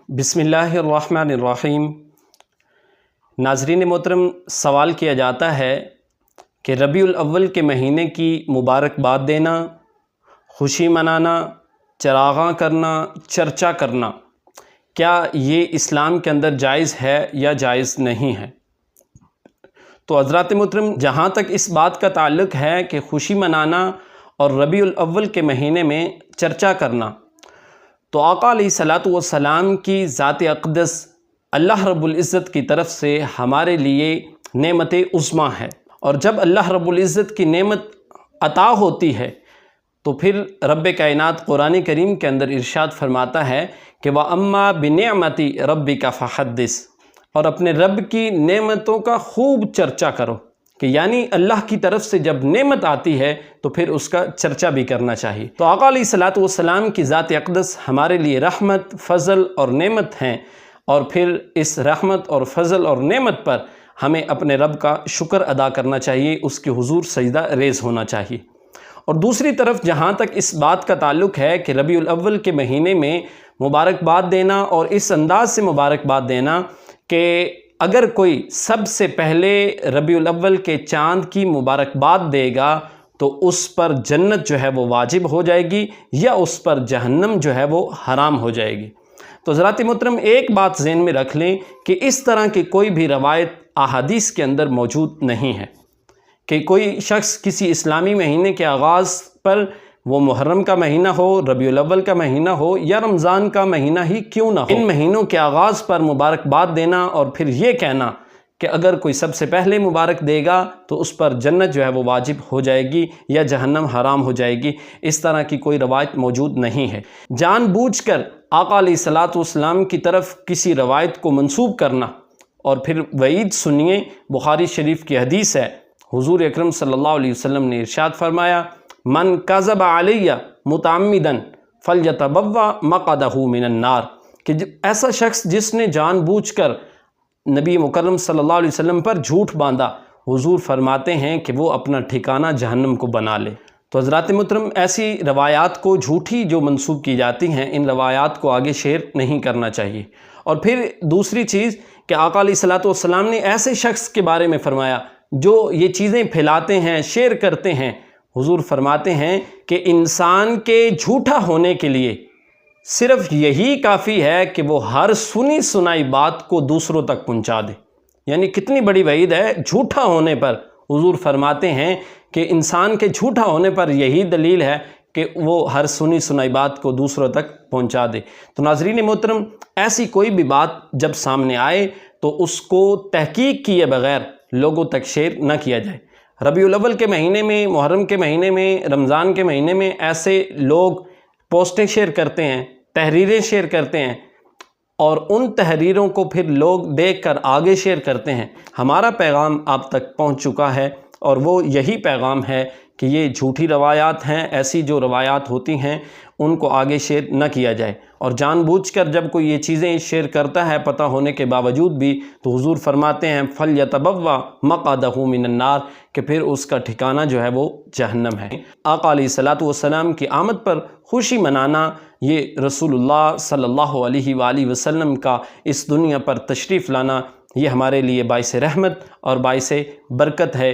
بسم اللہ الرحمن الرحیم۔ ناظرین محترم، سوال کیا جاتا ہے کہ ربیع الاول کے مہینے کی مبارکباد دینا، خوشی منانا، چراغاں کرنا، چرچا کرنا، کیا یہ اسلام کے اندر جائز ہے یا جائز نہیں ہے؟ تو حضرات محترم، جہاں تک اس بات کا تعلق ہے کہ خوشی منانا اور ربیع الاول کے مہینے میں چرچا کرنا، تو آقا علیہ الصلاۃ والسلام کی ذات اقدس اللہ رب العزت کی طرف سے ہمارے لیے نعمت عظمیٰ ہے، اور جب اللہ رب العزت کی نعمت عطا ہوتی ہے تو پھر رب کائنات قرآن کریم کے اندر ارشاد فرماتا ہے کہ وَأَمَّا بِنِعْمَتِ رَبِّكَ فَحَدِّثْ، اور اپنے رب کی نعمتوں کا خوب چرچا کرو، کہ یعنی اللہ کی طرف سے جب نعمت آتی ہے تو پھر اس کا چرچا بھی کرنا چاہیے۔ تو آقا علیہ الصلاۃ والسلام کی ذات اقدس ہمارے لیے رحمت، فضل اور نعمت ہیں، اور پھر اس رحمت اور فضل اور نعمت پر ہمیں اپنے رب کا شکر ادا کرنا چاہیے، اس کے حضور سجدہ ریز ہونا چاہیے۔ اور دوسری طرف جہاں تک اس بات کا تعلق ہے کہ ربیع الاول کے مہینے میں مبارکباد دینا، اور اس انداز سے مبارکباد دینا کہ اگر کوئی سب سے پہلے ربیع الاول کے چاند کی مبارکباد دے گا تو اس پر جنت جو ہے وہ واجب ہو جائے گی، یا اس پر جہنم جو ہے وہ حرام ہو جائے گی۔ تو حضرات محترم، ایک بات ذہن میں رکھ لیں کہ اس طرح کی کوئی بھی روایت احادیث کے اندر موجود نہیں ہے کہ کوئی شخص کسی اسلامی مہینے کے آغاز پر، وہ محرم کا مہینہ ہو، ربیع الاول کا مہینہ ہو یا رمضان کا مہینہ ہی کیوں نہ ہو، ان مہینوں کے آغاز پر مبارکباد دینا اور پھر یہ کہنا کہ اگر کوئی سب سے پہلے مبارک دے گا تو اس پر جنت جو ہے وہ واجب ہو جائے گی یا جہنم حرام ہو جائے گی، اس طرح کی کوئی روایت موجود نہیں ہے۔ جان بوجھ کر آقا علیہ الصلاۃ والسلام کی طرف کسی روایت کو منسوب کرنا، اور پھر وعید سنیے، بخاری شریف کی حدیث ہے، حضور اکرم صلی اللہ علیہ وسلم نے ارشاد فرمایا من کذب علی متعمدا فلیتبوأ مقعدہ من النار، کہ ایسا شخص جس نے جان بوجھ کر نبی مکرم صلی اللہ علیہ وسلم پر جھوٹ باندھا، حضور فرماتے ہیں کہ وہ اپنا ٹھکانہ جہنم کو بنا لے۔ تو حضرات محترم، ایسی روایات کو جھوٹی جو منسوب کی جاتی ہیں، ان روایات کو آگے شیئر نہیں کرنا چاہیے۔ اور پھر دوسری چیز کہ آقا علیہ الصلاۃ والسلام نے ایسے شخص کے بارے میں فرمایا جو یہ چیزیں پھیلاتے ہیں، شیئر کرتے ہیں، حضور فرماتے ہیں کہ انسان کے جھوٹا ہونے کے لیے صرف یہی کافی ہے کہ وہ ہر سنی سنائی بات کو دوسروں تک پہنچا دے۔ یعنی کتنی بڑی وعید ہے جھوٹا ہونے پر۔ حضور فرماتے ہیں کہ انسان کے جھوٹا ہونے پر یہی دلیل ہے کہ وہ ہر سنی سنائی بات کو دوسروں تک پہنچا دے۔ تو ناظرین محترم، ایسی کوئی بھی بات جب سامنے آئے تو اس کو تحقیق کیے بغیر لوگوں تک شیئر نہ کیا جائے۔ ربیع الاول کے مہینے میں، محرم کے مہینے میں، رمضان کے مہینے میں ایسے لوگ پوسٹیں شیئر کرتے ہیں، تحریریں شیئر کرتے ہیں، اور ان تحریروں کو پھر لوگ دیکھ کر آگے شیئر کرتے ہیں۔ ہمارا پیغام آپ تک پہنچ چکا ہے، اور وہ یہی پیغام ہے کہ یہ جھوٹی روایات ہیں، ایسی جو روایات ہوتی ہیں ان کو آگے شیئر نہ کیا جائے۔ اور جان بوجھ کر جب کوئی یہ چیزیں شیئر کرتا ہے پتہ ہونے کے باوجود بھی، تو حضور فرماتے ہیں فَلْيَتَبَوَّأْ مَقْعَدَهُ مِنَ النَّارِ، کہ پھر اس کا ٹھکانہ جو ہے وہ جہنم ہے۔ آقا علیہ الصلاۃ والسلام کی آمد پر خوشی منانا، یہ رسول اللہ صلی اللہ علیہ وآلہ وسلم کا اس دنیا پر تشریف لانا، یہ ہمارے لیے باعث رحمت اور باعث برکت ہے۔